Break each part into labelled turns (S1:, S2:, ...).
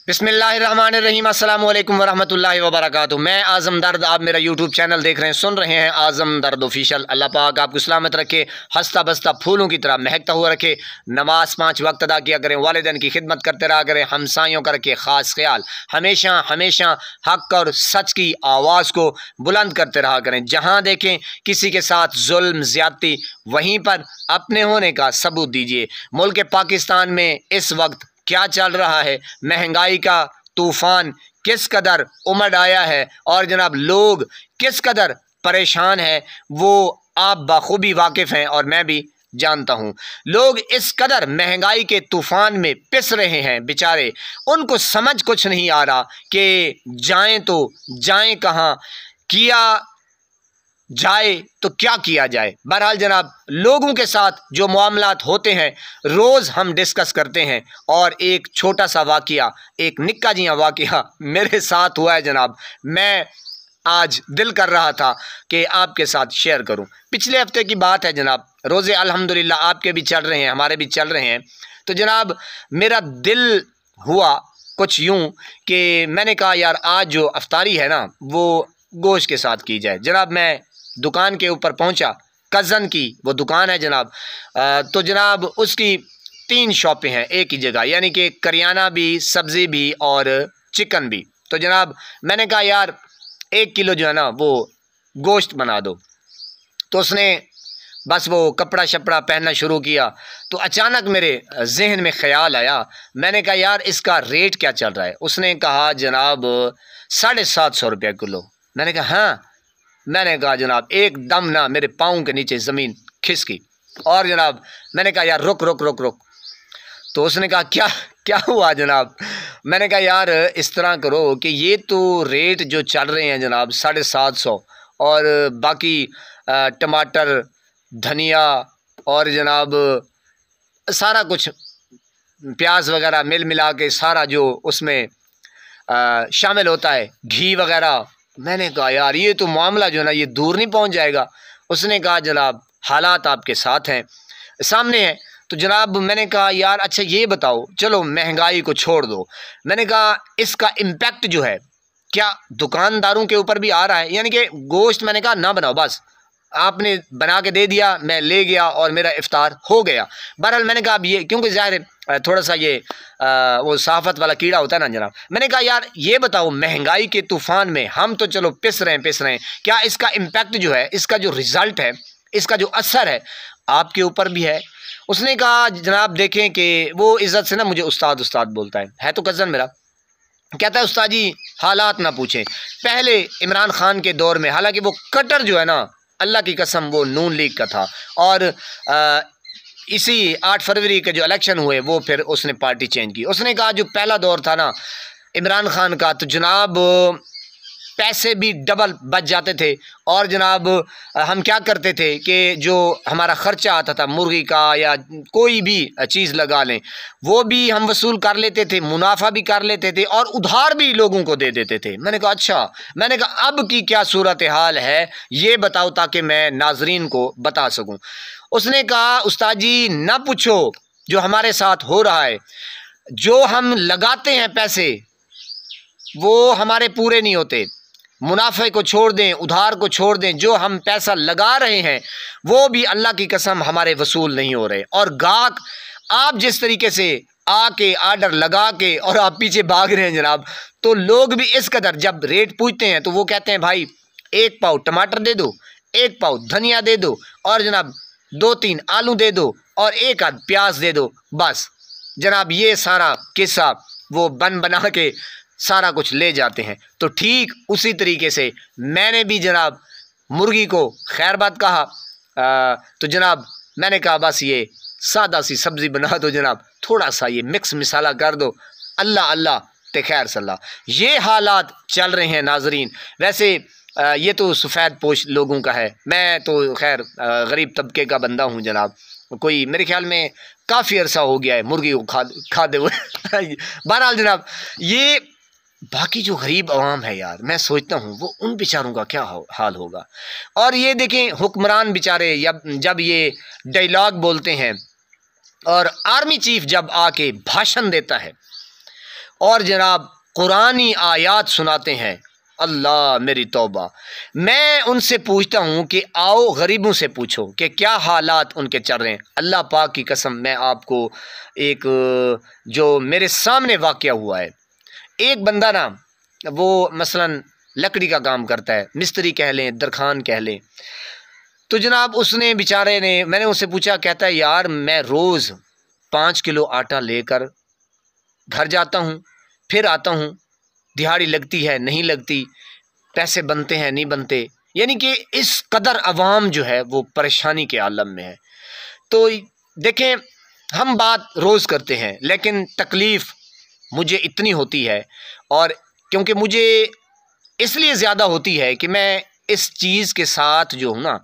S1: बिस्मिल्लाहिर्रहमानिर्रहीम अस्सलामु अलैकुम वरहमतुल्लाहि वबरकातुहू। मैं आज़म दर्द, आप मेरा यूट्यूब चैनल देख रहे हैं, सुन रहे हैं आज़म दर्द ऑफिशियल। अल्लाह पाक आपको सलामत रखे, हंसता बसता फूलों की तरह महकता हुआ रखे। नमाज 5 वक्त अदा किया करें, वालिदैन की खिदमत करते रहा करें, हमसायों का रखे ख़ास ख्याल। हमेशा हमेशा हक़ और सच की आवाज़ को बुलंद करते रहा करें। जहाँ देखें किसी के साथ जुल्म ज़्यादती, वहीं पर अपने होने का सबूत दीजिए। मुल्क पाकिस्तान में इस वक्त क्या चल रहा है, महंगाई का तूफ़ान किस कदर उमड़ आया है और जनाब लोग किस कदर परेशान है, वो आप बखूबी वाकिफ़ हैं और मैं भी जानता हूँ। लोग इस कदर महंगाई के तूफ़ान में पिस रहे हैं बेचारे, उनको समझ कुछ नहीं आ रहा कि जाएं तो जाएं कहाँ, किया जाए तो क्या किया जाए। बहरहाल जनाब, लोगों के साथ जो मामलात होते हैं रोज़ हम डिस्कस करते हैं, और एक छोटा सा वाक़या, एक निक्का जिया वाक़या मेरे साथ हुआ है जनाब। मैं आज दिल कर रहा था कि आपके साथ शेयर करूं। पिछले हफ्ते की बात है जनाब, रोज़े अल्हम्दुलिल्लाह आपके भी चल रहे हैं, हमारे भी चल रहे हैं। तो जनाब मेरा दिल हुआ कुछ यूं कि मैंने कहा यार आज जो अफ्तारी है ना वो गोश्त के साथ की जाए। जनाब मैं दुकान के ऊपर पहुंचा, कज़न की वो दुकान है जनाब। तो जनाब उसकी 3 शॉपें हैं एक ही जगह, यानी कि करियाना भी, सब्ज़ी भी और चिकन भी। तो जनाब मैंने कहा यार 1 किलो जो है ना वो गोश्त बना दो। तो उसने बस वो कपड़ा शपड़ा पहनना शुरू किया। तो अचानक मेरे जहन में ख्याल आया, मैंने कहा यार इसका रेट क्या चल रहा है। उसने कहा जनाब 750 रुपया किलो। मैंने कहा हाँ। मैंने कहा जनाब एकदम ना मेरे पाँव के नीचे ज़मीन खिसकी, और जनाब मैंने कहा यार रुक रुक रुक रुक। तो उसने कहा क्या क्या हुआ जनाब। मैंने कहा यार इस तरह करो कि ये तो रेट जो चल रहे हैं जनाब 750, और बाकी टमाटर, धनिया और जनाब सारा कुछ प्याज वगैरह मिल मिला के सारा जो उसमें शामिल होता है, घी वगैरह। मैंने कहा यार ये तो मामला जो है ना ये दूर नहीं पहुंच जाएगा। उसने कहा जनाब हालात आपके साथ हैं, सामने हैं। तो जनाब मैंने कहा यार अच्छा ये बताओ, चलो महंगाई को छोड़ दो, मैंने कहा इसका इम्पैक्ट जो है क्या दुकानदारों के ऊपर भी आ रहा है। यानी कि गोश्त मैंने कहा ना बनाओ, बस आपने बना के दे दिया, मैं ले गया और मेरा इफ्तार हो गया। बहरहाल मैंने कहा अब ये क्योंकि ज़ाहिर है थोड़ा सा ये वो सहाफ़त वाला कीड़ा होता है ना जनाब। मैंने कहा यार ये बताओ महंगाई के तूफ़ान में हम तो चलो पिस रहे हैं, क्या इसका इम्पैक्ट जो है, इसका जो रिज़ल्ट है, इसका जो असर है आपके ऊपर भी है। उसने कहा जनाब देखें कि वो इज़्ज़त से ना मुझे उस्ताद उस्ताद बोलता है तो कज़न मेरा। कहता है उस्ताद जी हालात ना पूछें, पहले इमरान खान के दौर में, हालांकि वो कटर जो है ना अल्लाह की कसम वो नून लीग का था, और इसी 8 फरवरी के जो इलेक्शन हुए वो फिर उसने पार्टी चेंज की। उसने कहा जो पहला दौर था ना इमरान खान का, तो जनाब पैसे भी डबल बच जाते थे, और जनाब हम क्या करते थे कि जो हमारा ख़र्चा आता था मुर्गी का या कोई भी चीज़ लगा लें वो भी हम वसूल कर लेते थे, मुनाफा भी कर लेते थे और उधार भी लोगों को दे देते थे। मैंने कहा अच्छा, मैंने कहा अब की क्या सूरत हाल है ये बताओ ताकि मैं नाजरीन को बता सकूँ। उसने कहा उस्ताद जी ना पूछो जो हमारे साथ हो रहा है, जो हम लगाते हैं पैसे वो हमारे पूरे नहीं होते। मुनाफे को छोड़ दें, उधार को छोड़ दें, जो हम पैसा लगा रहे हैं वो भी अल्लाह की कसम हमारे वसूल नहीं हो रहे। और गाहक आप जिस तरीके से आके आर्डर लगा के और आप पीछे भाग रहे हैं जनाब, तो लोग भी इस कदर जब रेट पूछते हैं तो वो कहते हैं भाई 1 पाव टमाटर दे दो, 1 पाव धनिया दे दो, और जनाब 2-3 आलू दे दो, और 1 आध प्याज दे दो। बस जनाब ये सारा किस्सा वो बना के सारा कुछ ले जाते हैं। तो ठीक उसी तरीके से मैंने भी जनाब मुर्गी को खैर बात कहा। तो जनाब मैंने कहा बस ये सादा सी सब्ज़ी बना दो जनाब, थोड़ा सा ये मिक्स मसाला कर दो, अल्लाह अल्लाह ते खैर सल्ला। ये हालात चल रहे हैं नाजरीन। वैसे ये तो सफ़ेद पोश लोगों का है, मैं तो खैर गरीब तबके का बंदा हूँ जनाब। कोई मेरे ख्याल में काफ़ी अरसा हो गया है मुर्गी को खाते हुए। बहरहाल जनाब ये बाकी जो गरीब आवाम है यार, मैं सोचता हूँ वो उन बेचारों का क्या हाल होगा। और ये देखें हुक्मरान बेचारे जब ये डायलॉग बोलते हैं, और आर्मी चीफ जब आके भाषण देता है और जनाब कुरानी आयात सुनाते हैं। अल्लाह मेरी तौबा। मैं उनसे पूछता हूँ कि आओ गरीबों से पूछो कि क्या हालात उनके चल रहे हैं। अल्लाह पाक की कसम, मैं आपको एक जो मेरे सामने वाक़या हुआ है, एक बंदा ना वो मसलन लकड़ी का काम करता है, मिस्त्री कह लें, दरखान कह लें। तो जनाब उसने बेचारे ने, मैंने उससे पूछा, कहता है यार मैं रोज़ 5 किलो आटा लेकर घर जाता हूँ, फिर आता हूँ, दिहाड़ी लगती है नहीं लगती, पैसे बनते हैं नहीं बनते, यानी कि इस कदर अवाम जो है वो परेशानी के आलम में है। तो देखें, हम बात रोज़ करते हैं लेकिन तकलीफ़ मुझे इतनी होती है, और क्योंकि मुझे इसलिए ज़्यादा होती है कि मैं इस चीज़ के साथ जो हूँ ना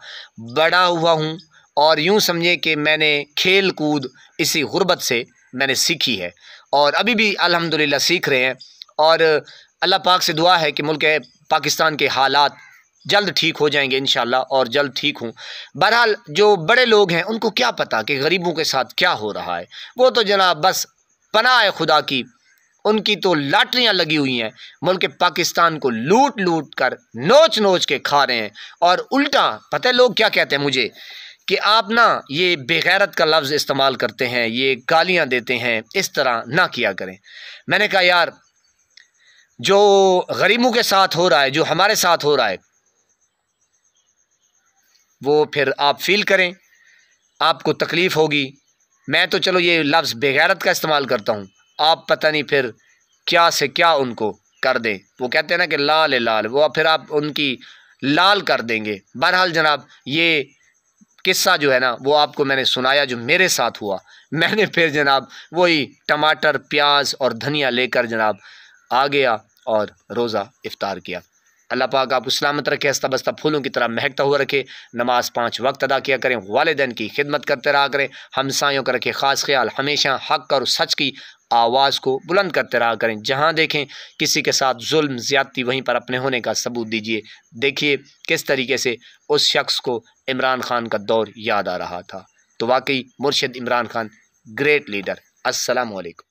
S1: बड़ा हुआ हूँ, और यूँ समझे कि मैंने खेल कूद इसी गुर्बत से मैंने सीखी है, और अभी भी अल्हम्दुलिल्लाह सीख रहे हैं। और अल्लाह पाक से दुआ है कि मुल्क पाकिस्तान के हालात जल्द ठीक हो जाएंगे इंशाअल्लाह, और जल्द ठीक हूँ। बहरहाल जो बड़े लोग हैं उनको क्या पता कि गरीबों के साथ क्या हो रहा है। वो तो जनाब बस पनाह है खुदा की, उनकी तो लाटरियां लगी हुई हैं, मुल्क पाकिस्तान को लूट लूट कर नोच नोच के खा रहे हैं। और उल्टा पता है लोग क्या कहते हैं मुझे, कि आप ना ये बेगैरत का लफ्ज़ इस्तेमाल करते हैं, ये गालियां देते हैं, इस तरह ना किया करें। मैंने कहा यार जो गरीबों के साथ हो रहा है, जो हमारे साथ हो रहा है, वो फिर आप फील करें, आपको तकलीफ़ होगी। मैं तो चलो ये लफ्ज़ बेगैरत का इस्तेमाल करता हूँ, आप पता नहीं फिर क्या से क्या उनको कर दें। वो कहते हैं ना कि लाल है लाल, वो फिर आप उनकी लाल कर देंगे। बहरहाल जनाब ये किस्सा जो है ना वो आपको मैंने सुनाया जो मेरे साथ हुआ। मैंने फिर जनाब वही टमाटर, प्याज और धनिया लेकर जनाब आ गया और रोज़ा इफ्तार किया। अल्लाह पाक आपको सलामत रखे, हंसता बसता फूलों की तरह महकता हुआ रखे। नमाज 5 वक्त अदा किया करें, वालिदैन की खिदमत करते रहा करें, हमसायों का रखे ख़ास ख्याल, हमेशा हक़ और सच की आवाज़ को बुलंद करते रहा करें। जहाँ देखें किसी के साथ जुल्म ज़्यादती, वहीं पर अपने होने का सबूत दीजिए। देखिए किस तरीके से उस शख्स को इमरान खान का दौर याद आ रहा था। तो वाकई मुर्शिद इमरान खान ग्रेट लीडर। अस्सलामु अलैकुम।